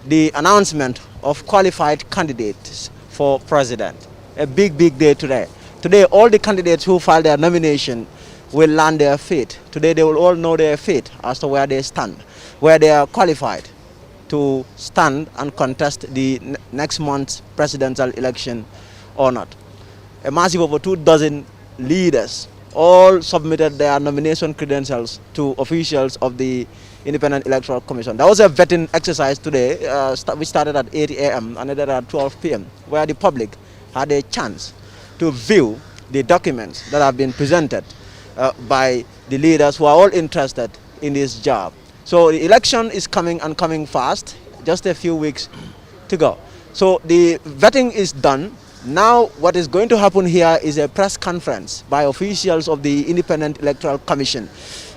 the announcement of qualified candidates for president. A big, big day today. Today, all the candidates who filed their nomination will land their fate. Today, they will all know their fate as to where they stand, where they are qualified to stand and contest the next month's presidential election or not. A massive over 2 dozen leaders all submitted their nomination credentials to officials of the Independent Electoral Commission. There was a vetting exercise today, which started at 8 a.m. and ended at 12 p.m., where the public had a chance to view the documents that have been presented by the leaders who are all interested in this job. So the election is coming and coming fast, just a few weeks to go. So the vetting is done. Now what is going to happen here is a press conference by officials of the Independent Electoral Commission,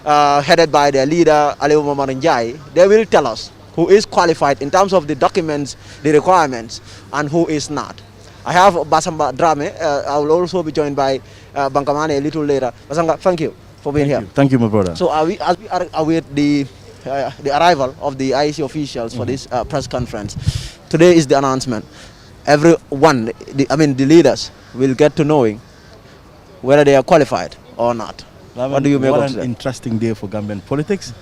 headed by their leader, Aliou Momar Njai. They will tell us who is qualified in terms of the documents, the requirements, and who is not. I have Basamba Drame. I will also be joined by Bankamane a little later. Basanga, thank you for being here. Thank you, my brother. So as we are await the arrival of the IEC officials for this press conference, today is the announcement. Everyone, the leaders will get to knowing whether they are qualified or not. What do you make of that? What an interesting day for Gambian politics.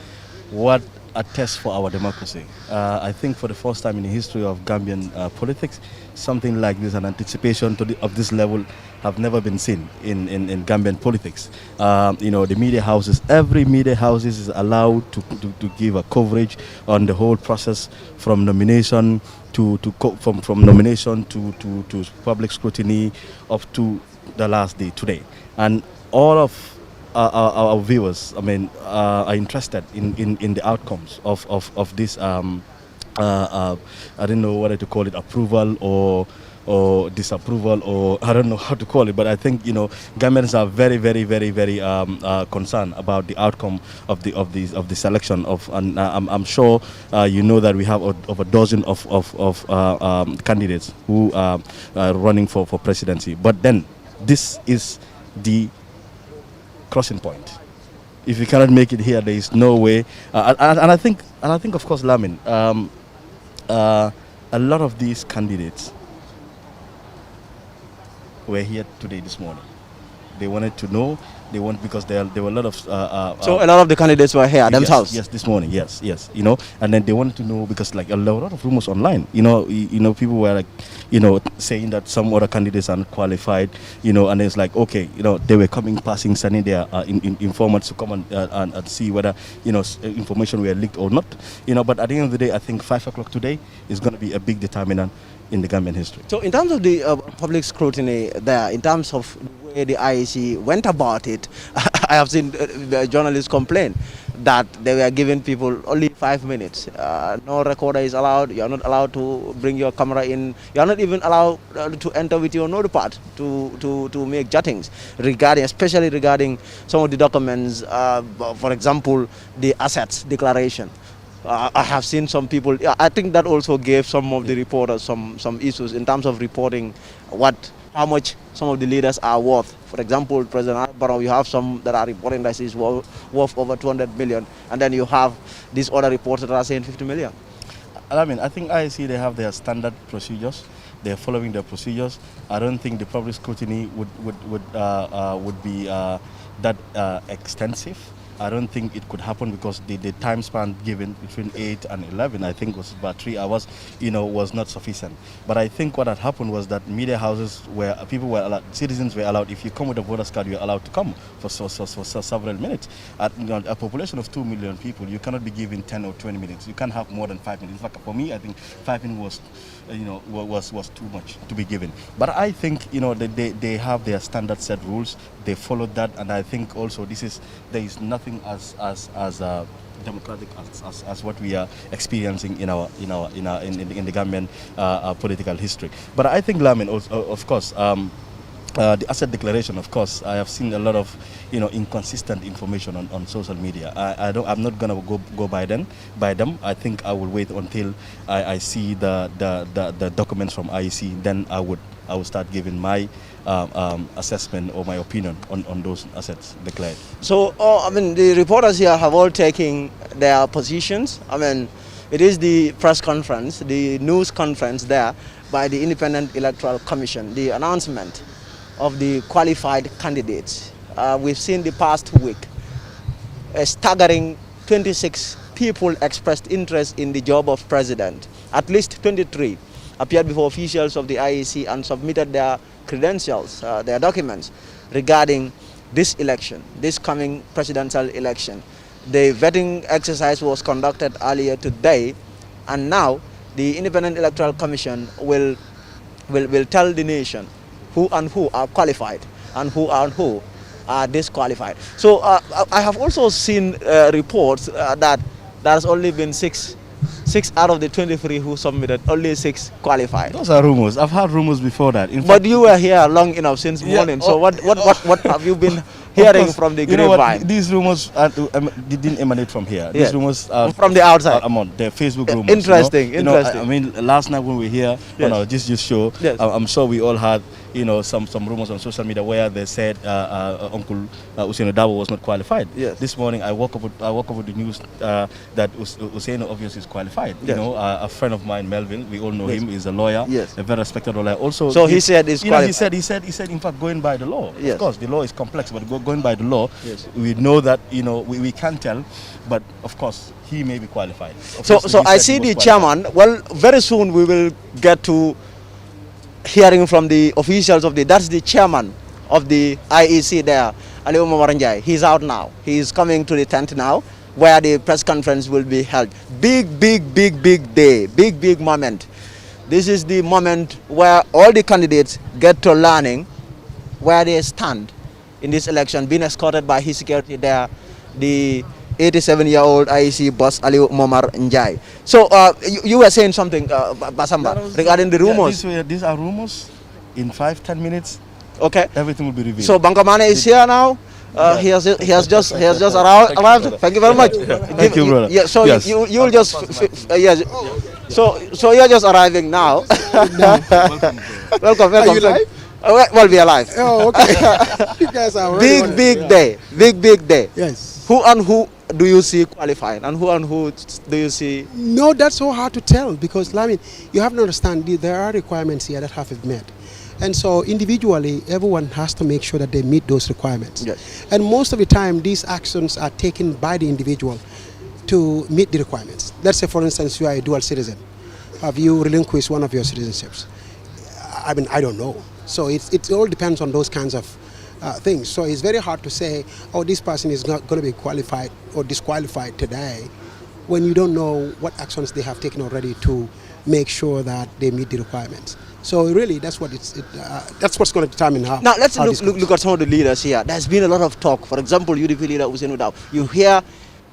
What a test for our democracy. I think for the first time in the history of Gambian politics, something like this, an anticipation of this level have never been seen in Gambian politics. The media houses, every media house is allowed to give a coverage on the whole process from nomination from nomination to public scrutiny up to the last day today. And all of our viewers, are interested in the outcomes of this. I don't know whether to call it approval or disapproval, or I don't know how to call it, but I think Gambians are very, very, very, very concerned about the outcome of the selection of, and I'm sure that we have over a dozen of candidates who are running for presidency. But then this is the crossing point. If you cannot make it here, there is no way. And I think of course, Lamin, a lot of these candidates were here today this morning. They wanted to know. Because there were a lot of. So a lot of the candidates were here themselves. Yes, this morning. Yes. And then they wanted to know because like a lot of rumors online. People were like, saying that some other candidates are not qualified. And it's like okay, they were passing, sending their informants to come and see whether information were leaked or not. But at the end of the day, I think 5 o'clock today is going to be a big determinant in the Gambian history. So in terms of the public scrutiny there, in terms of the way the IEC went about it, I have seen journalists complain that they were giving people only 5 minutes. No recorder is allowed. You are not allowed to bring your camera in. You are not even allowed to enter with your notepad to make jottings, especially regarding some of the documents, for example, the assets declaration. I have seen some people. I think that also gave some of the reporters some issues in terms of reporting how much some of the leaders are worth. For example, President Barrow, you have some that are reporting that he's worth over 200 million, and then you have these other reports that are saying 50 million. I think IEC, they have their standard procedures. They're following their procedures. I don't think the public scrutiny would be that extensive. I don't think it could happen because the time span given between 8 and 11, I think was about 3 hours, was not sufficient. But I think what had happened was that media houses where citizens were allowed, if you come with a voter's card, you're allowed to come for several minutes. At a population of 2 million people, you cannot be given 10 or 20 minutes. You can't have more than 5 minutes. In fact, for me, I think 5 minutes was too much to be given. But I think, they have their standard set rules. They followed that, and I think also there is nothing as democratic as what we are experiencing in the Gambian political history. But I think, Lamin, of course, the asset declaration, of course, I have seen a lot of inconsistent information on social media. I'm not gonna go by them. I think I will wait until I see the documents from IEC. Then I will start giving my assessment or my opinion on those assets declared. So the reporters here have all taken their positions. It is the press conference, the news conference there by the Independent Electoral Commission, the announcement of the qualified candidates. We've seen the past week a staggering 26 people expressed interest in the job of president. At least 23 appeared before officials of the IEC and submitted their credentials, their documents regarding this election, this coming presidential election. The vetting exercise was conducted earlier today, and now the Independent Electoral Commission will tell the nation who and who are qualified and who are disqualified. So I have also seen reports that there's only been six out of the 23 who submitted, only 6 qualified. Those are rumors. I've heard rumors before that. In but you were here long enough since morning. So what have you been hearing from the grapevine? These rumors didn't emanate from here. These rumors are from the outside. They're Facebook rumors. Interesting. Interesting. I mean, last night when we were here on our This show, I'm sure we all had some rumors on social media where they said Uncle Usaino Dabo was not qualified. Yes. This morning I woke up with the news that Usaino obviously is qualified. Yes. A friend of mine, Melvin, we all know him. He's a lawyer. Yes. A very respected lawyer. Also, so he said he's qualified. He said in fact going by the law. Yes. Of course, the law is complex, but going by the law, yes, we know that we can't tell, but of course he may be qualified. So I see the chairman. Well, very soon we will get to hearing from the officials of that's the chairman of the IEC there, Aliu Momaranjai. He's out now. He's coming to the tent now, where the press conference will be held. Big day, big moment. This is the moment where all the candidates get to learning where they stand in this election, being escorted by his security there, the 87-year-old IEC boss Aliu Momar Njai. So you were saying something, Basamba, regarding the rumors. These are rumors. In 5-10 minutes, okay, everything will be revealed. So Bankamane is here now. He has just arrived. Thank you very much. Thank you, brother. Yeah. So yes. you'll just yes. So you're just arriving now. Welcome. Are you live? Well, we are live. Oh, okay. You guys are big day. Big day. Yes. Who and who do you see qualified, and who do you see? No, that's so hard to tell because I mean, you have to understand there are requirements here that have to be met. And so individually, everyone has to make sure that they meet those requirements. Yes. And most of the time, these actions are taken by the individual to meet the requirements. Let's say, for instance, you are a dual citizen. Have you relinquished one of your citizenships? I mean, I don't know. So it all depends on those kinds of things. So it's very hard to say, oh, this person is not going to be qualified or disqualified today when you don't know what actions they have taken already to make sure that they meet the requirements. So really, that's what's going to determine how. Now let's look at some of the leaders here. There's been a lot of talk. For example, UDP leader Usaino Dabo. You hear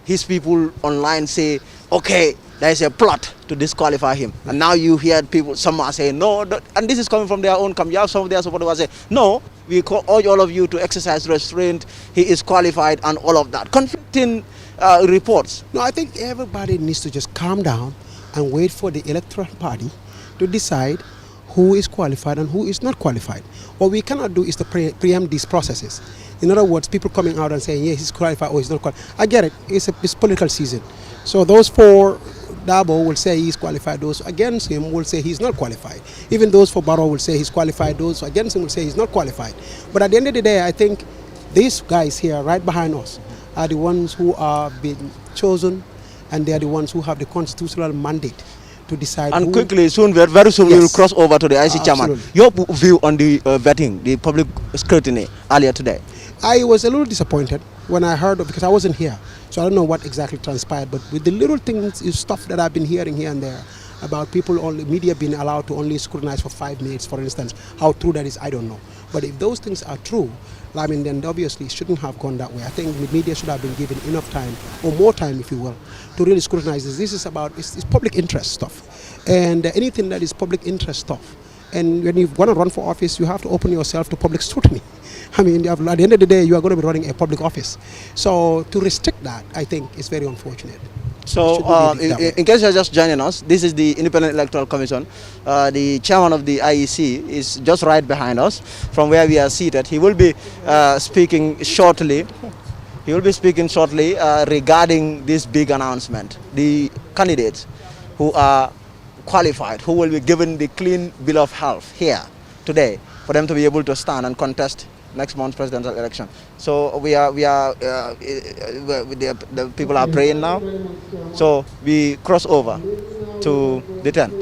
his people online say, okay, there's a plot to disqualify him. And now you hear people, some are saying no, and this is coming from their own camp. You have some of their supporters who say, no, we urge all of you to exercise restraint, he is qualified and all of that. Conflicting reports. No, I think everybody needs to just calm down and wait for the electoral party to decide who is qualified and who is not qualified. What we cannot do is to preempt these processes. In other words, people coming out and saying, yes, he's qualified or he's not qualified. I get it, it's political season. So those for Dabo will say he's qualified, those against him will say he's not qualified. Even those for Barrow will say he's qualified, those against him will say he's not qualified. But at the end of the day, I think these guys here right behind us are the ones who are being chosen, and they are the ones who have the constitutional mandate to decide. And quickly, very soon, yes, we will cross over to the IC chairman. Absolutely. Your view on the vetting, the public scrutiny earlier today? I was a little disappointed when I heard, because I wasn't here, so I don't know what exactly transpired, but with the little things, stuff that I've been hearing here and there about people, only media being allowed to only scrutinize for 5 minutes, for instance, how true that is, I don't know. But if those things are true, I mean, then obviously it shouldn't have gone that way. I think the media should have been given enough time, or more time, if you will, to really scrutinize this. This is about, it's public interest stuff. And anything that is public interest stuff, and when you want to run for office, you have to open yourself to public scrutiny. I mean, at the end of the day, you are going to be running a public office. So to restrict that, I think, is very unfortunate. So in case you're just joining us, this is the Independent Electoral Commission. The chairman of the IEC is just right behind us from where we are seated. He will be speaking shortly. He will be speaking shortly regarding this big announcement. The candidates who are qualified, who will be given the clean bill of health here today for them to be able to stand and contest next month's presidential election. So the people are praying now. So we cross over to the tent.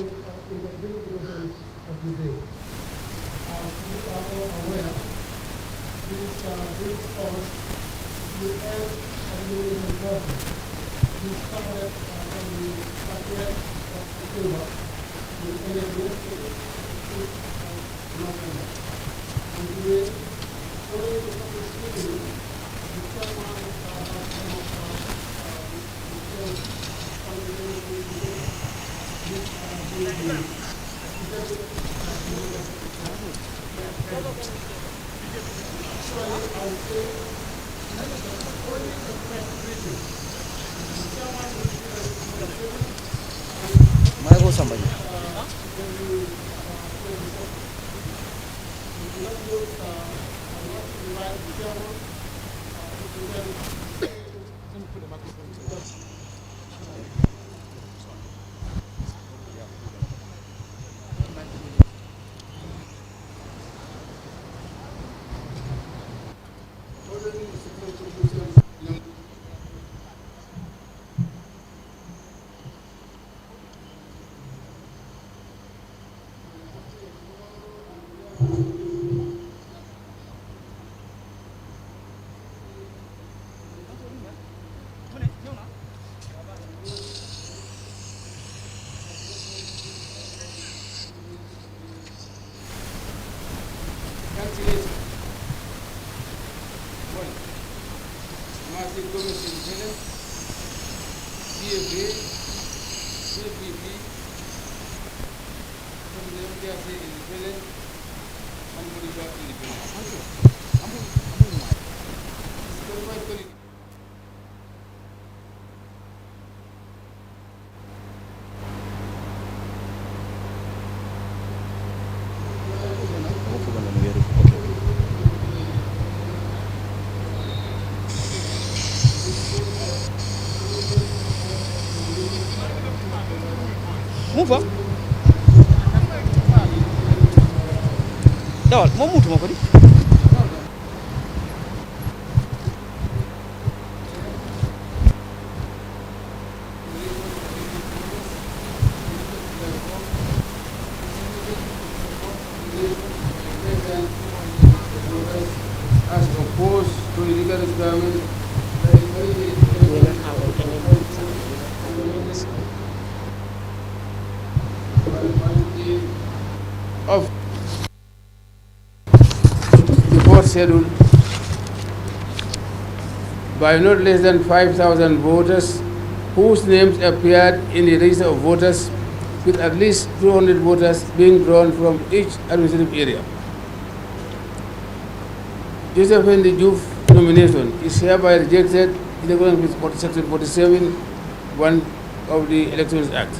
Michael somebody. Move up. Dawal moom muutuma ko di. As opposed to illegal requirement of the fourth schedule by not less than 5,000 voters whose names appeared in the register of voters, with at least 200 voters being drawn from each administrative area. Joseph Henry Diouf nomination is hereby rejected in accordance with Section 47(1) of the Elections Act.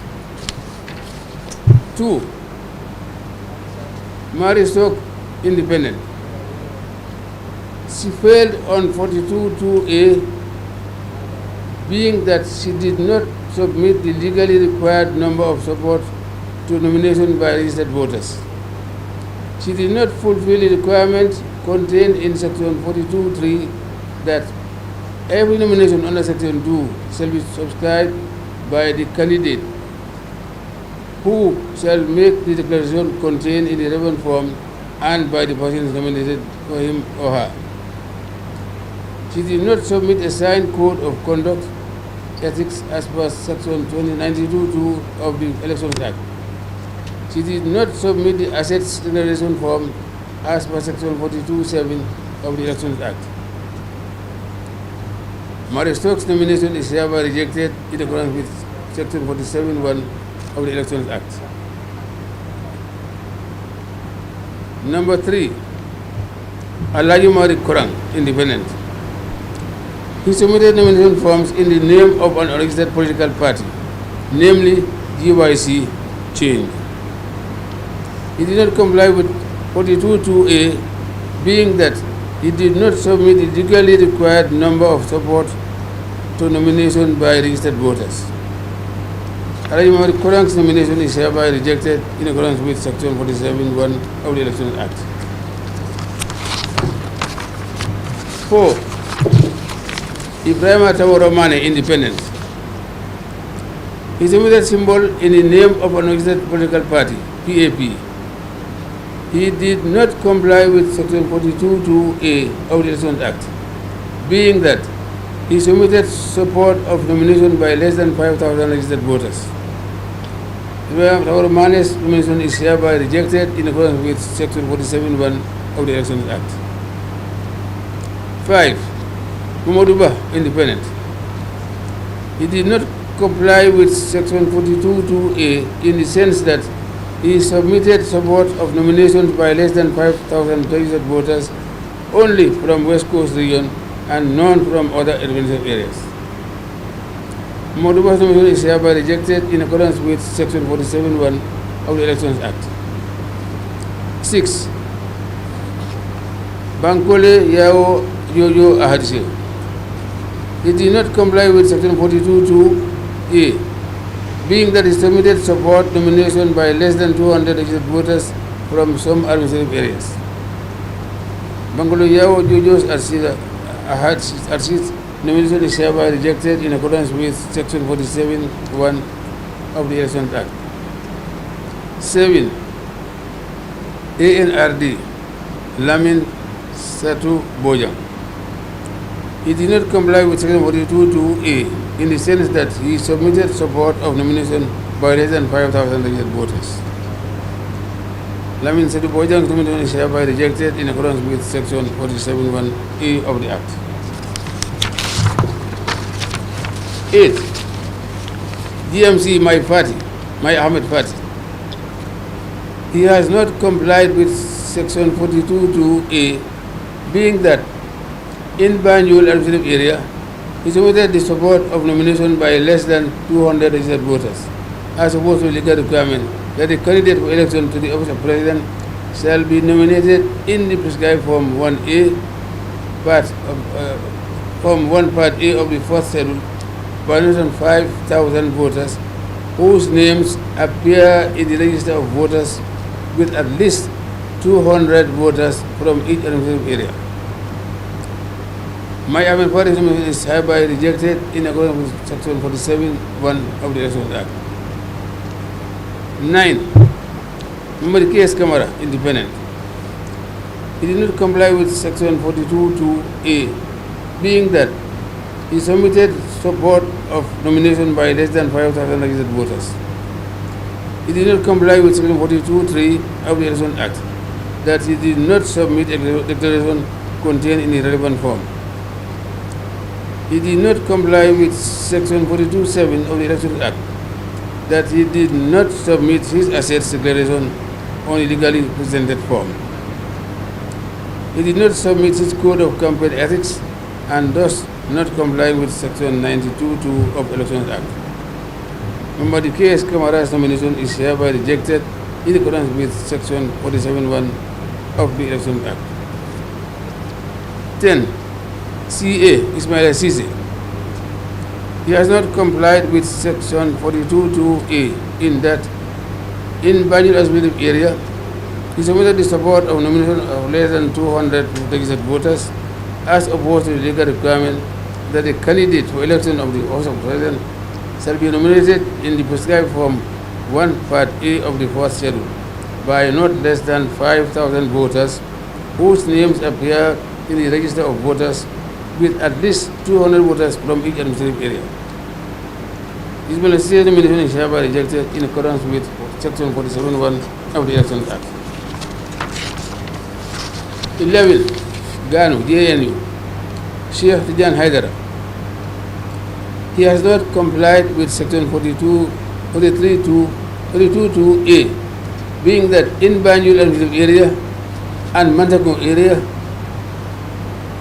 2. Mary Stoke independent. She failed on 42(2)(a), being that she did not submit the legally required number of support to nomination by registered voters. She did not fulfill the requirement contained in Section 42(3) that every nomination under Section 2 shall be subscribed by the candidate, who shall make the declaration contained in the relevant form and by the person nominated for him or her. She did not submit a signed code of conduct ethics as per Section 92(2) of the Elections Act. She did not submit the assets declaration form as per Section 42(7) of the Elections Act. Mary Stoke's nomination is hereby rejected in accordance with Section 47(1) of the Elections Act. Number 3, Alaji Mari Korang, independent. He submitted nomination forms in the name of an unregistered political party, namely GYC Change. He did not comply with 42(2)(a), being that he did not submit the legally required number of support to nomination by registered voters. Alhaji Muhammad Kurang's nomination is hereby rejected in accordance with Section 47(1) of the Elections Act. 4. Ibrahim Atawaromane, Independent. He submitted symbol in the name of an existing political party, PAP. He did not comply with Section 42(2)(a) of the Elections Act, being that he submitted support of nomination by less than 5,000 registered voters. Our Mane's nomination is hereby rejected in accordance with Section 47(1) of the Elections Act. 5. Mumoduba, Independent. He did not comply with Section 42(2)(a) in the sense that he submitted support of nominations by less than 5,000 registered voters only from West Coast region and none from other administrative areas. Moduba's nomination is hereby rejected in accordance with Section 47(1) of the Elections Act. 6. Bankole Yao Jojo Ahadse. He did not comply with Section 42(2)(a), being that he submitted support nomination by less than 200 registered voters from some administrative areas. Bankole Yao Jojo Ahadse's nomination is hereby rejected in accordance with Section 47(1) of the Elections Act. 7. ANRD Lamin Satu Bojang. He did not comply with Section 42(2)(a) in the sense that he submitted support of nomination by less than 5,000 registered voters. Lamin Satu Bojang's nomination is hereby rejected in accordance with Section 47(1)(a) of the Act. 8. DMC, my party, my Ahmed party. He has not complied with Section 42(2)(a), being that in Banjul administrative area, he submitted the support of nomination by less than 200 registered voters, as opposed to the legal requirement that the candidate for election to the office of President shall be nominated in the prescribed Form 1A, Form 1 Part A of the fourth schedule by less than 5,000 voters whose names appear in the register of voters with at least 200 voters from each administrative area. My Ahmed party is hereby rejected in accordance with Section 47(1) of the Elections Act. 9. Muhammad K.S. Kamara, Independent. He did not comply with Section 42(2)(a), being that he submitted support of nomination by less than 5,000 registered voters. He did not comply with Section 42(3) of the Elections Act, that he did not submit a declaration contained in the relevant form. He did not comply with Section 42(7) of the Elections Act, that he did not submit his assets declaration on a legally presented form. He did not submit his code of campaign ethics and thus not comply with Section 92(2) of the Elections Act. Muhammad K.S. Kamara's nomination is hereby rejected in accordance with Section 47(1) of the Elections Act. 10. CA Ismail Sise. He has not complied with Section 42(2)(a) in that in Banjul administrative area, he submitted the support of nomination of less than 200 registered voters as opposed to the legal requirement that the candidate for election of the office of President shall be nominated in the prescribed Form 1 Part A of the fourth schedule by not less than 5,000 voters whose names appear in the register of voters with at least 200 voters from each administrative area. Ismail Sise's nomination is hereby rejected in accordance with Section 47(1) of the Elections Act. 11. Ganu, JNU, Sheikh Tijan Haidara. He has not complied with Section 42(2)(a), being that in Banjul administrative area and Mantago area,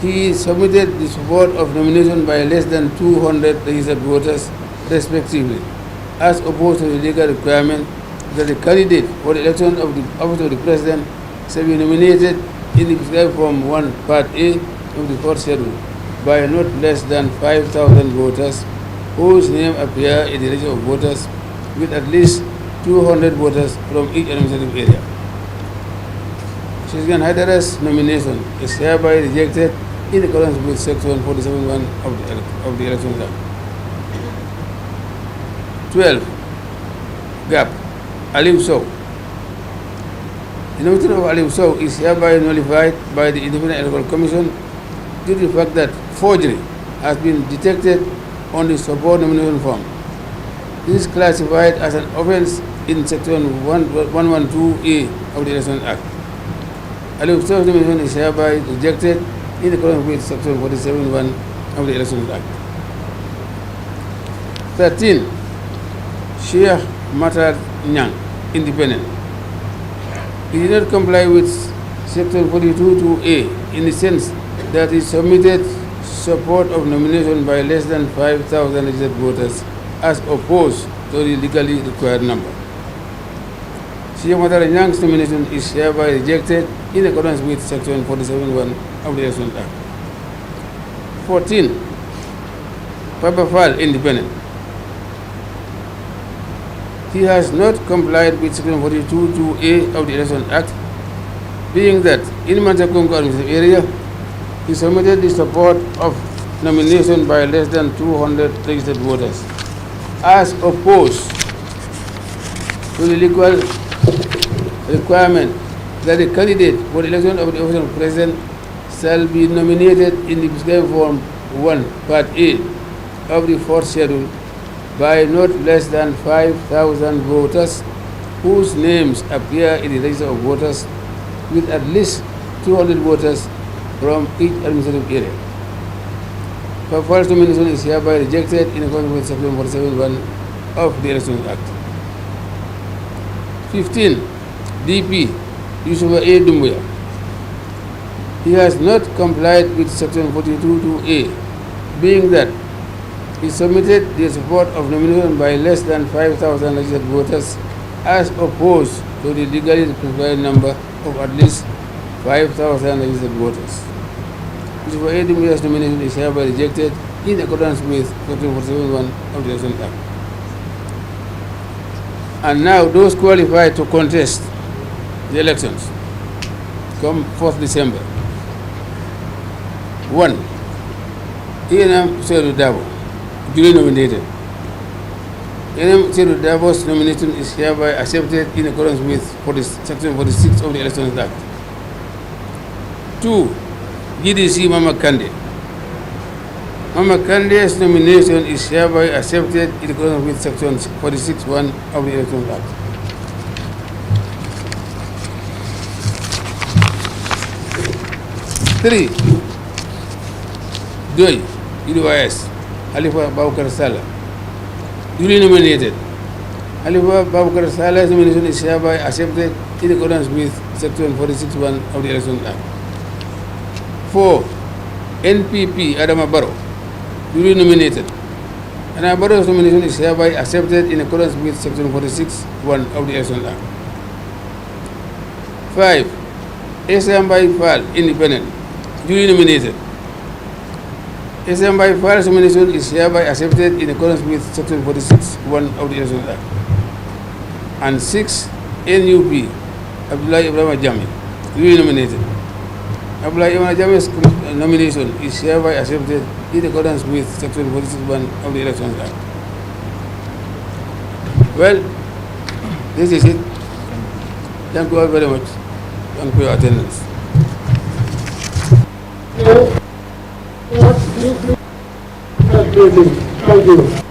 he submitted the support of nomination by less than 200 registered voters respectively, as opposed to the legal requirement that the candidate for the election of the office of the President shall be nominated in the prescribed Form 1 Part A of the fourth schedule by not less than 5,000 voters whose name appear in the register of voters with at least 200 voters from each administrative area. Shizgan Haidara's nomination is hereby rejected in accordance with Section 47(1) of the Elections Act. 12. Gap. Aliu Sow. The nomination of Aliu Sow is hereby nullified by the Independent Electoral Commission due to the fact that forgery has been detected on the support nomination form. This is classified as an offense in Section 112A of the Elections Act. Aliu Sow's nomination is hereby rejected in accordance with Section 47(1) of the Elections Act. 13. Sheikh Matar Nyang, independent. He did not comply with Section 42(2)A in the sense that he submitted support of nomination by less than 5,000 registered voters as opposed to the legally required number. Sheikh Matar Nyang's nomination is hereby rejected in accordance with Section 47(1) of the Elections Act. 14. Papa Fall, independent. He has not complied with Section 42(2)A of the Elections Act, being that in Manchakungu administrative area, he submitted the support of nomination by less than 200 registered voters, as opposed to the legal requirement that the candidate for the election of the office of president shall be nominated in the prescribed form 1, Part A of the fourth schedule by not less than 5,000 voters whose names appear in the register of voters with at least 200 voters from each administrative area. False nomination is hereby rejected in accordance with Section 47(1) of the Elections Act. 15. DP Yusufa A. Dumbuya. He has not complied with Section 42(2)A, being that he submitted the support of nomination by less than 5,000 registered voters as opposed to the legally required number of at least 5,000 registered voters. Yusufa A. Dumbuya's nomination is hereby rejected in accordance with Section 47(1) of the Elections Act. And now those qualified to contest the elections come 4th December. 1. Enam Seydou Dabo, duly nominated. Enam Seydou Dabo's nomination is hereby accepted in accordance with Section 46 of the Elections Act. 2. GDC Mama Kande. Mama Kande's nomination is hereby accepted in accordance with Section 46(1) of the Elections Act. 3. Doi, UDYS, Halifa Babukar Salah, duly nominated. Halifa Babukar Salah's nomination is hereby accepted in accordance with Section 46(1) of the Elections Act. 4. NPP Adama Barrow, duly nominated. Adama Barrow's nomination is hereby accepted in accordance with Section 46(1) of the Elections Act. 5. Esambai Fall, independent, duly nominated. Esambai Fall's nomination is hereby accepted in accordance with Section 46(1) of the Elections Act. And 6. NUP Abdullah Ibrahim Jami, duly nominated. Abdullah Ibrahim Jami's nomination is hereby accepted in accordance with Section 46(1) of the Elections Act. Well, this is it. Thank you all very much. Thank you for your attendance. Thank you.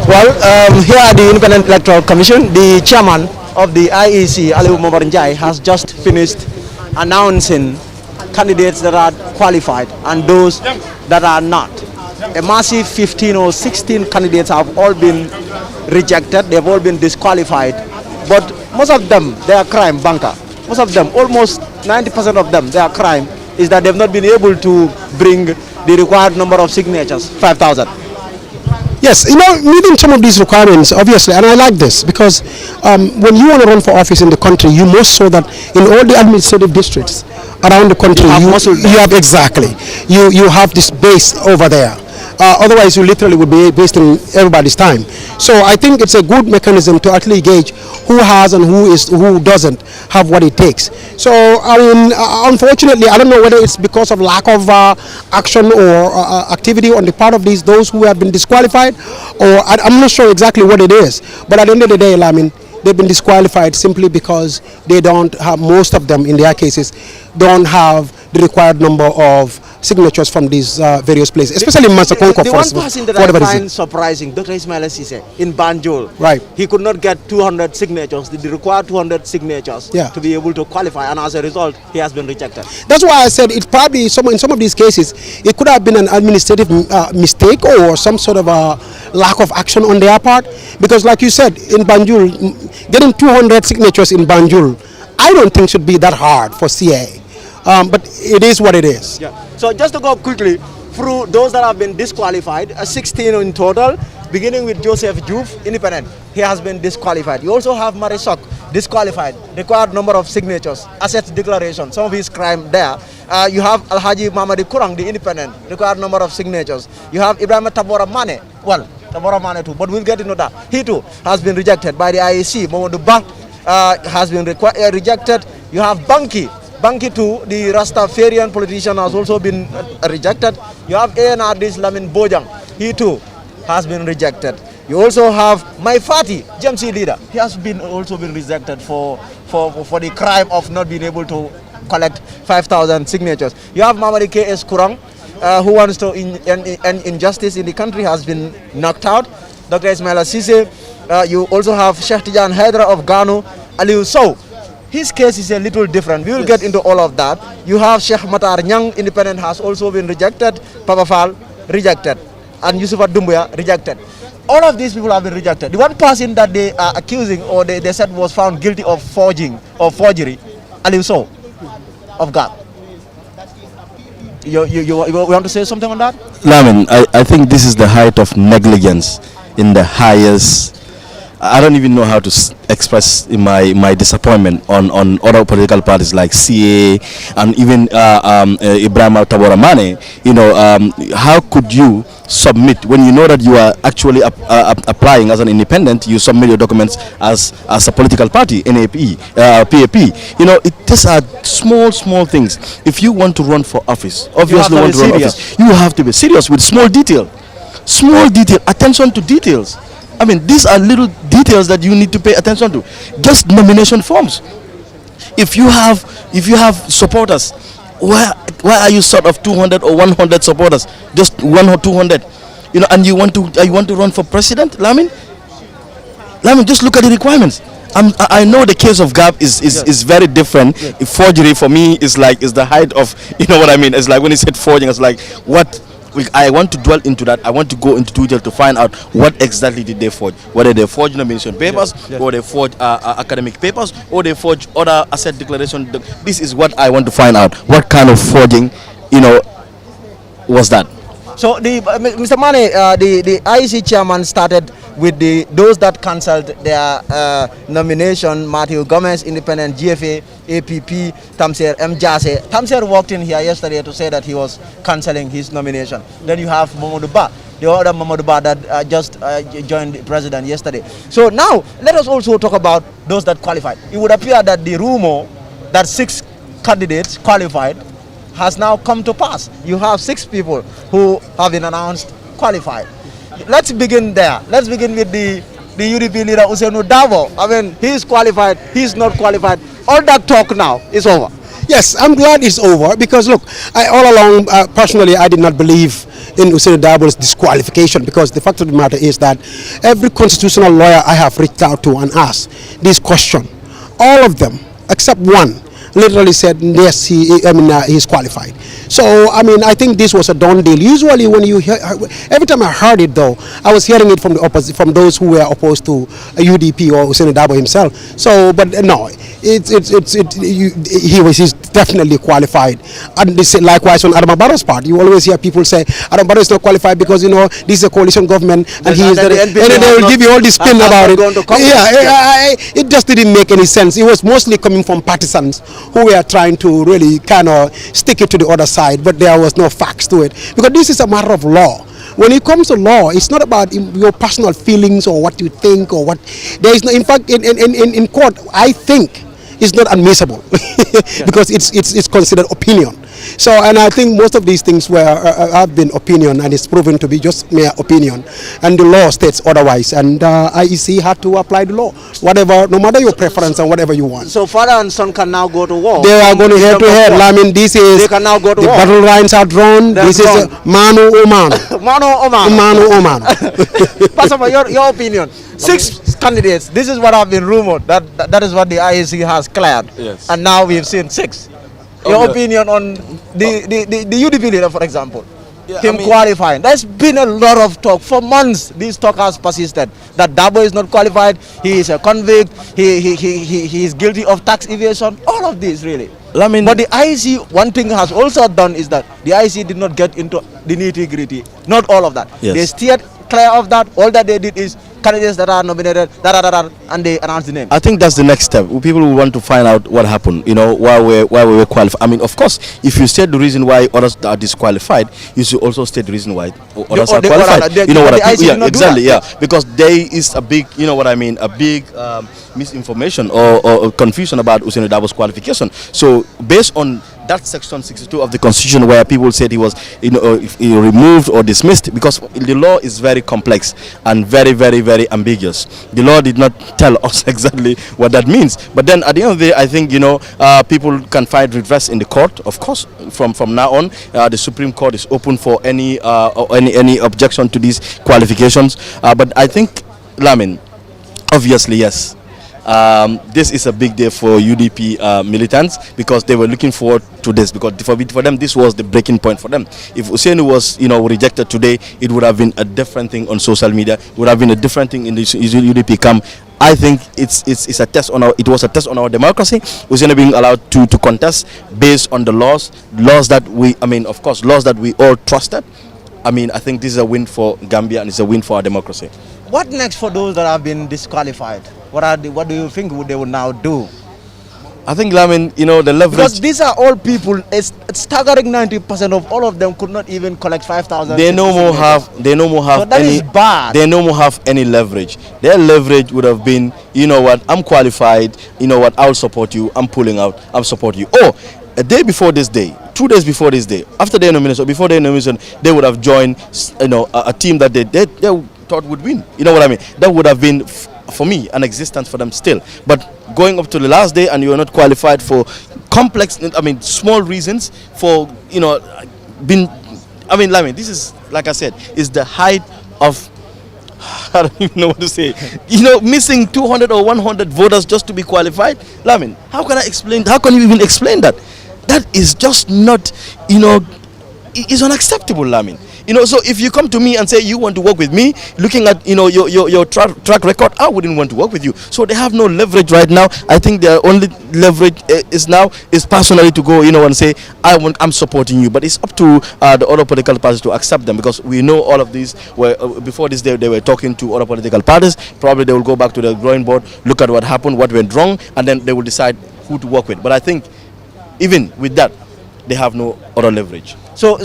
Well, here at the Independent Electoral Commission, the chairman of the IEC, Aliu Mobaranjai, has just finished announcing candidates that are qualified and those that are not. A massive 15 or 16 candidates have all been rejected, they've all been disqualified. But most of them, their crime, banker, most of them, almost 90% of them, their crime is that they've not been able to bring the required number of signatures, 5,000. Yes, meeting some of these requirements, obviously, and I like this because when you want to run for office in the country, you must show that in all the administrative districts around the country, you have exactly, you have this base over there. Otherwise, you literally would be wasting everybody's time. So I think it's a good mechanism to actually gauge who has and who doesn't have what it takes. So I mean, unfortunately, I don't know whether it's because of lack of action or activity on the part of those who have been disqualified, or I'm not sure exactly what it is. But at the end of the day, I mean, they've been disqualified simply because they don't have, most of them in their cases, don't have the required number of signatures from these various places, especially in Masakonko. The one person that I find surprising, Dr. Ismail Sise, in Banjul, right? He could not get 200 signatures, the required 200 signatures to be able to qualify, and as a result, he has been rejected. That's why I said it probably, in some of these cases, it could have been an administrative mistake or some sort of a lack of action on their part, because like you said, in Banjul, getting 200 signatures in Banjul, I don't think should be that hard for CA. But it is what it is. Yeah. So just to go quickly through those that have been disqualified, 16 in total, beginning with Joseph Juve, independent. He has been disqualified. You also have Marisok, disqualified, required number of signatures, assets declaration, some of his crime there. You have Alhaji Mamadi Kurang, the independent, required number of signatures. You have Ibrahim Tabora Mane, well, Tabora Mane too, but we'll get into that. He too has been rejected by the IEC. Momodu Bank has been rejected. You have Banki too, the Rastafarian politician, has also been rejected. You have ANRD's Lamin Bojang, he too has been rejected. You also have Maifati, GMC leader, he has also been rejected for the crime of not being able to collect 5,000 signatures. You have Mamadi K.S. Kurang, who wants to end injustice in the country, has been knocked out. Dr. Ismail Sise. You also have Sheikh Tijan Hydra of Gano, Aliu Sow. His case is a little different. We will get into all of that. You have Sheikh Matar Nyang, independent, has also been rejected. Papa Fall, rejected. And Yusufa Dumbuya, rejected. All of these people have been rejected. The one person that they are accusing, or they said was found guilty of forging or forgery, Aliu Sow of God. You want to say something on that? Lamin, I think this is the height of negligence in the highest. I don't even know how to express my disappointment on other political parties like CA and even Ibrahim Tabora Mane. How could you submit when you know that you are actually applying as an independent? You submit your documents as a political party, NAP, PAP. These are small things. If you want to run for office, obviously want to run office, you have to be serious with small detail, attention to details. I mean, these are little details that you need to pay attention to. Just nomination forms. If you have supporters, why are you sort of 200 or 100 supporters? Just 1 or 200, and you want to run for president, Lamin, just look at the requirements. I know the case of Gab is very different. Yes. Forgery for me is the height of, what I mean. It's like when he said forging, it's like what. I want to dwell into that. I want to go into detail to find out what exactly did they forge. Whether they forged nomination papers, or they forged academic papers, or they forged other asset declaration. This is what I want to find out. What kind of forging, was that? So Mr. Mane, the IEC chairman started with those that cancelled their nomination. Matthew Gomez, independent, GFA, APP, Tamser M. Jase. Tamser walked in here yesterday to say that he was cancelling his nomination. Then you have Mamadou Ba, the other Mamadou Ba that just joined the president yesterday. So now, let us also talk about those that qualified. It would appear that the rumor that 6 candidates qualified has now come to pass. You have 6 people who have been announced qualified. Let's begin there. Let's begin with the UDP leader Usainu Davo. I mean, he's qualified, he's not qualified. All that talk now is over. Yes, I'm glad it's over because look, all along, personally, I did not believe in Usain Dabo's disqualification because the fact of the matter is that every constitutional lawyer I have reached out to and asked this question, all of them except one literally said yes, he's qualified. So I mean, I think this was a done deal. Usually, when you hear, every time I heard it though, I was hearing it from the opposite, from those who were opposed to UDP or Usain Dabo himself. So, but no, he's definitely qualified. And this, likewise on Adam Barrow's part, you always hear people say Adam Barrow is not qualified because this is a coalition government and he is and they will give you all this spin about it. It just didn't make any sense. It was mostly coming from partisans who were trying to really kind of stick it to the other side, but there was no facts to it because this is a matter of law. When it comes to law, it's not about your personal feelings or what you think or what. There is no, in fact, in court, I think it's not admissible because it's considered opinion. So, and I think most of these things have been opinion, and it's proven to be just mere opinion, and the law states otherwise. And IEC had to apply the law, whatever, no matter your preference and whatever you want. So father and son can now go to war. They are going to head to head. I mean, this is they can now go to the war. battle lines are drawn. This is mano o mano. Mano o mano. Mano o mano. Pastor, your opinion. 6 candidates. This is what have been rumored. That is what the IEC has cleared. Yes. And now we've seen 6. Your opinion on the UDP leader, for example, qualifying. There's been a lot of talk for months. This talk has persisted that Dabo is not qualified. He is a convict. He is guilty of tax evasion. All of this really. I mean, but the IEC, one thing has also done is that the IEC did not get into the nitty-gritty. Not all of that. Yes. They steered clear of that. All that they did is candidates that are nominated, and they announced the name. I think that's the next step. People will want to find out what happened, why we were qualified. I mean, of course, if you state the reason why others are disqualified, you should also state the reason why others are qualified. Exactly, because there is a big, a big misinformation or confusion about Usain Dabo's qualification. So, based on that section 62 of the Constitution where people said he was removed or dismissed, because the law is very complex and very, very, very ambiguous. The law did not tell us exactly what that means. But then at the end of the day, I think people can find redress in the court. Of course, from now on, the Supreme Court is open for any objection to these qualifications. But I think, Lamin, obviously yes. This is a big day for UDP militants because they were looking forward to this, because for them this was the breaking point for them. If Usain was rejected today, it would have been a different thing on social media. It would have been a different thing in the UDP camp. I think it's a test on it was a test on our democracy. Usain being allowed to contest based on the laws that laws that we all trusted. I think this is a win for Gambia and it's a win for our democracy. What next for those that have been disqualified? What do you think they will now do? I think, Lamin, the leverage. Because these are all people. It's staggering 90% of all of them could not even collect 5,000. They no more have. So that is bad. They no more have any leverage. Their leverage would have been, I'm qualified. I'll support you. I'm pulling out. I'll support you. Oh, a day before this day, 2 days before this day, after their nomination, before their nomination, they would have joined, a team that they thought would win. You know what I mean? That would have been, for me, an existence for them still. But going up to the last day and you are not qualified for complex, small reasons for, Lamin, this is, like I said, is the height of, I don't even know what to say. Missing 200 or 100 voters just to be qualified. Lamin, how can you even explain that? That is just not, it's unacceptable, Lamin. So if you come to me and say you want to work with me, looking at your track record, I wouldn't want to work with you. So they have no leverage right now. I think their only leverage is personally to go, and say I'm supporting you. But it's up to the other political parties to accept them, because we know all of these were before this day they were talking to other political parties. Probably they will go back to the drawing board, look at what happened, what went wrong, and then they will decide who to work with. But I think even with that, they have no other leverage. So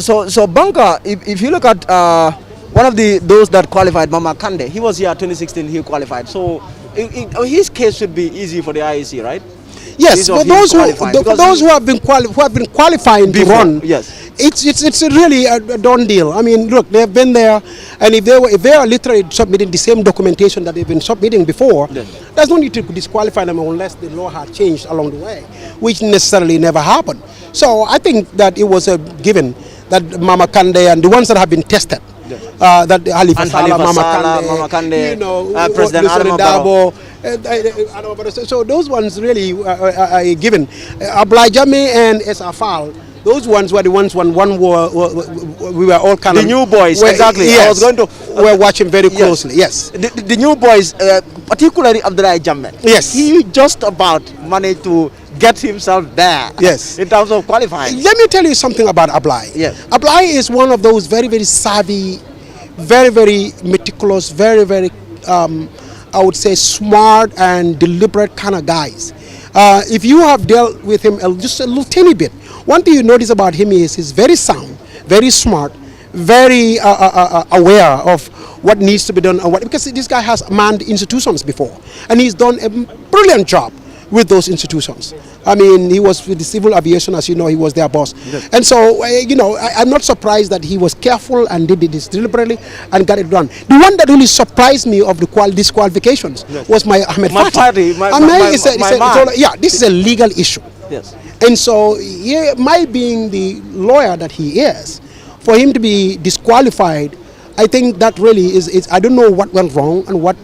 Banka, if you look at one of those that qualified, Mama Kande, he was here 2016, he qualified. So his case should be easy for the IEC, right? Yes, Issue of for him those qualifying, for because those he- who have been qualifying to Before, run, yes. it's really a done deal. I mean, look, they've been there, and if they are literally submitting the same documentation that they've been submitting before, Yes. there's no need to disqualify them unless the law had changed along the way, which necessarily never happened. So I think that it was a given that Mama Kande and the ones that have been tested. That Halifa And Sallah, Halifa Mama Sallah, Kande, Mama Kande, you know, President Lucerne Adama Barrow. Dabo, so those ones really are given. Ablajame and Esafal, those ones were the ones when we were all kind The of new boys, exactly. Yes, I was going to we're watching very Yes. closely. Yes. The new boys, particularly Abdullah Jammeh. Yes. He just about managed to get himself there. Yes. In terms of qualifying. Let me tell you something about Ablai. Yes. Ablai is one of those very, very savvy, very, very meticulous, very, very, I would say, smart and deliberate kind of guys. If you have dealt with him just a little teeny bit, one thing you notice about him is he's very sound, very smart, very aware of what needs to be done, and because this guy has manned institutions before, and he's done a brilliant job with those institutions. I mean, he was with the civil aviation, as you know, he was their boss. Yes. And so, you know, I'm not surprised that he was careful and did this deliberately and got it done. The one that really surprised me of the disqualifications was my Ahmed My Fati. party, my Ahmed man. it's all, yeah, this is a legal issue. Yes. And so, my being the lawyer that he is, for him to be disqualified, I think that really is I don't know what went wrong and what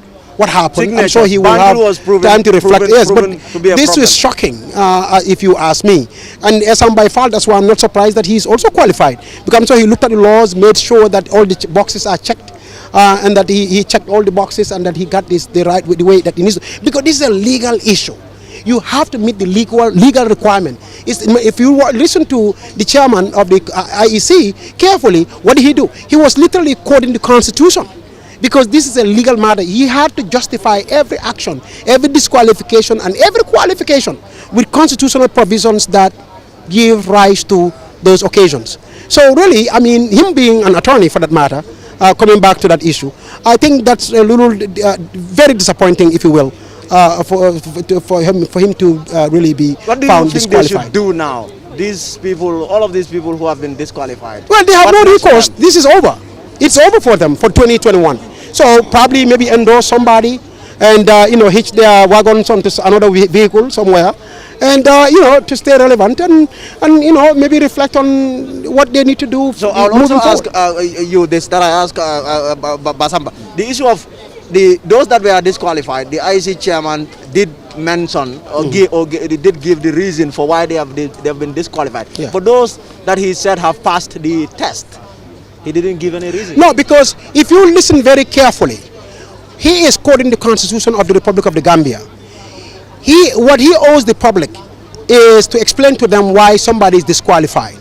happened. I'm sure he will Banjul have was proven- time to reflect. proven- Yes, proven to be a but this problem. is shocking, if you ask me. And as I'm by far, that's why I'm not surprised that he's also qualified. Because I'm sure he looked at the laws, made sure that all the boxes are checked, and that he checked all the boxes, and that he got this the right the way that he needs to. Because this is a legal issue. You have to meet the legal requirement. If you listen to the chairman of the IEC carefully, what did he do? He was literally quoting the Constitution. Because this is a legal matter. He had to justify every action, every disqualification, and every qualification with constitutional provisions that give rise to those occasions. So really, I mean, him being an attorney for that matter, coming back to that issue, I think that's a little very disappointing, if you will, for him to really be What do you found think they disqualified. should do now? These people, all of these people who have been disqualified. Well, they have What no next for recourse. them? This is over. It's over for them for 2021. So probably maybe endorse somebody and you know, hitch their wagons onto another vehicle somewhere, and you know, to stay relevant and you know, maybe reflect on what they need to do. So I'll also moving ask forward. you this that I ask Basamba. The issue of those that were disqualified, the IEC chairman did mention or did give the reason for why they have been disqualified. Yeah. For those that he said have passed the test, he didn't give any reason. No, because if you listen very carefully, he is quoting the Constitution of the Republic of the Gambia. What he owes the public is to explain to them why somebody is disqualified.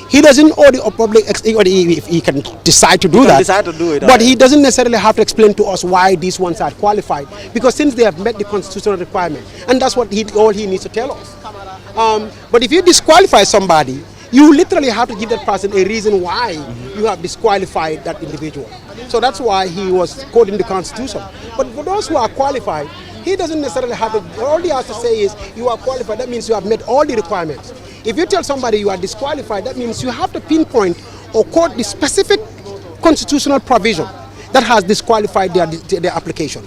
He doesn't owe the public, if he can decide to do can that, decide to do it, but he doesn't necessarily have to explain to us why these ones are qualified, because since they have met the constitutional requirement, and that's what all he needs to tell us. But if you disqualify somebody, you literally have to give that person a reason why you have disqualified that individual. So that's why he was quoting the Constitution. But for those who are qualified, he doesn't necessarily have to, all he has to say is, you are qualified, that means you have met all the requirements. If you tell somebody you are disqualified, that means you have to pinpoint or quote the specific constitutional provision that has disqualified their application.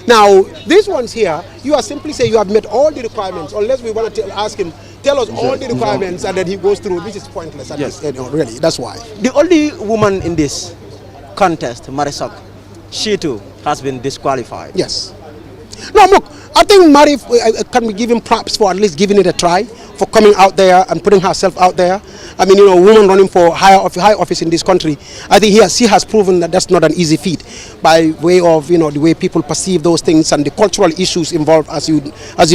Now, these ones here, you are simply saying you have met all the requirements, unless we want to ask him, tell us all the requirements, and then he goes through, which is pointless. Yes. Really, that's why. The only woman in this contest, Marisok, she too has been disqualified. Yes. No, look, I think Mari, can we give him props for at least giving it a try, for coming out there and putting herself out there. I mean, you know, a woman running for high office in this country, I think she has proven that that's not an easy feat, by way of, you know, the way people perceive those things and the cultural issues involved, as you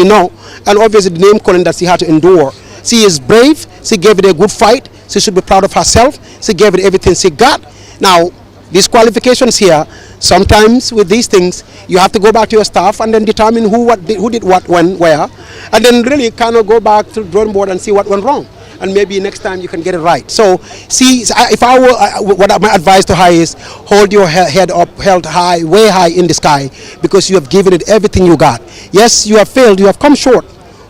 know, and obviously the name calling that she had to endure. She is brave. She gave it a good fight. She should be proud of herself. She gave it everything she got. Now, these qualifications here, sometimes with these things, you have to go back to your staff and then determine who did what, when, where, and then really kind of go back to the drawing board and see what went wrong. And maybe next time you can get it right. So, see, if I were, what my advice to her is, hold your head up, held high, way high in the sky, because you have given it everything you got. Yes, you have failed, you have come short,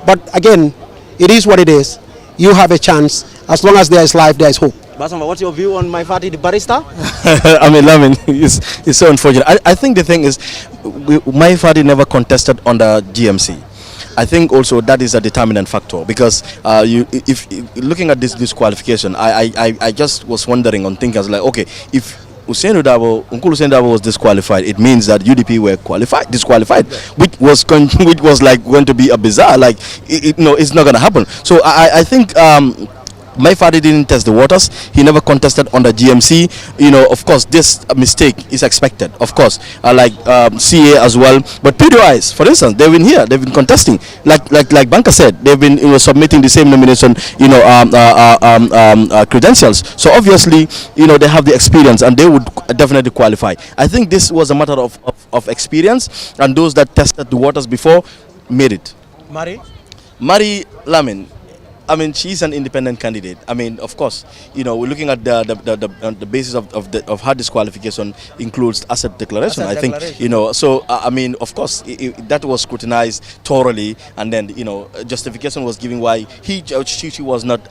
But again, it is what it is. You have a chance. As long as there is life, there is hope. Basamba, what's your view on my party, the barrister? I mean, it's so unfortunate. I think the thing is, my party never contested on the GMC. I think also that is a determinant factor because if looking at this disqualification, I just was wondering on thinking, I was like, okay, if Usainu Dabo was disqualified, it means that UDP were disqualified, which was like going to be a bizarre, like no, it's not going to happen. So I think. My father didn't test the waters. He never contested on the GMC. You know, of course, this mistake is expected. Of course, like CA as well. But PDIs, for instance, they've been here. They've been contesting. Like Banker said, they've been submitting the same nomination. Credentials. So obviously, they have the experience and they would definitely qualify. I think this was a matter of experience, and those that tested the waters before made it. Mari Lamin. I mean, she's an independent candidate. I mean, of course, we're looking at the basis of her disqualification includes asset declaration. I think, So I mean, of course, that was scrutinized thoroughly, and then justification was given why she was not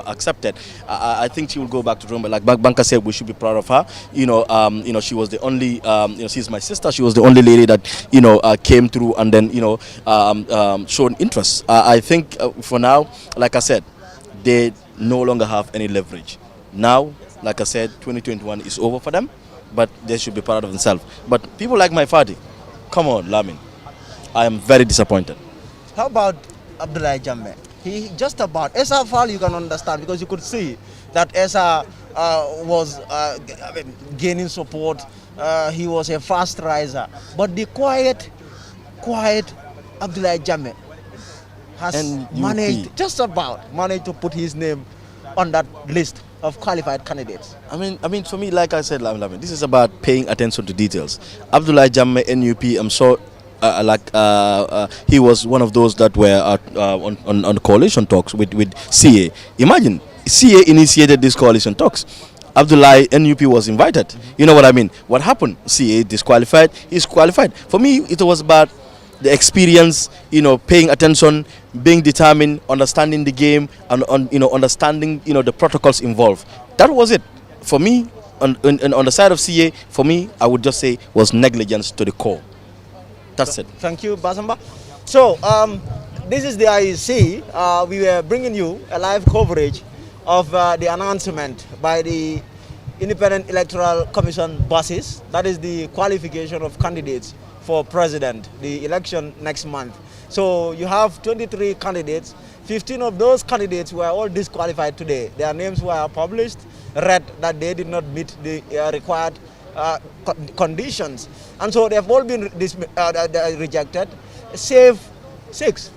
accepted. I think she will go back to Rome. Like Banka said, we should be proud of her. She was the only. She's my sister. She was the only lady that came through and then showed interest. I think for now. Like I said, they no longer have any leverage. Now, like I said, 2021 is over for them, but they should be proud of themselves. But people like my party, come on, Lamin, I am very disappointed. How about Abdullah Jammeh? He just about, Esa Fall you can understand because you could see that Esa was gaining support. He was a fast riser. But the quiet Abdullah Jammeh has managed to put his name on that list of qualified candidates. I mean, for me, like I said, this is about paying attention to details. Abdullah Jammeh, NUP, I'm so he was one of those that were on coalition talks with CA. Imagine, CA initiated these coalition talks. Abdullah NUP was invited. You know what I mean? What happened? CA disqualified. He's qualified. For me, it was about the experience, paying attention, being determined, understanding the game, and understanding, the protocols involved. That was it. For me, on the side of CA, for me, I would just say was negligence to the core. That's it. Thank you, Basamba. So, this is the IEC. We were bringing you a live coverage of the announcement by the Independent Electoral Commission buses. That is the qualification of candidates for president, the election next month. So you have 23 candidates. 15 of those candidates were all disqualified today. Their names were published, read that they did not meet the required conditions. And so they've all been rejected, save six,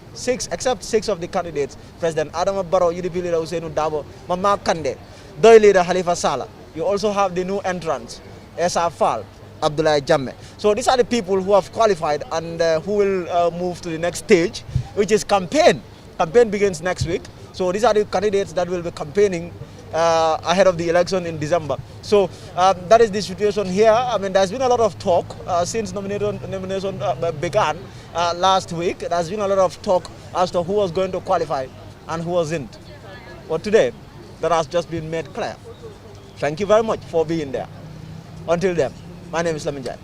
except 6 of the candidates. President Adama Barrow, UDP leader Usainu Dabo, Mama Kande, Doi leader Halifa Sallah. You also have the new entrants, Esa Fall, Abdullah Jammeh. So these are the people who have qualified and who will move to the next stage, which is campaign. Campaign begins next week. So these are the candidates that will be campaigning ahead of the election in December. So that is the situation here. I mean, there's been a lot of talk since nomination began last week. There's been a lot of talk as to who was going to qualify and who wasn't. But today, that has just been made clear. Thank you very much for being there. Until then, my name is Lamin Jai.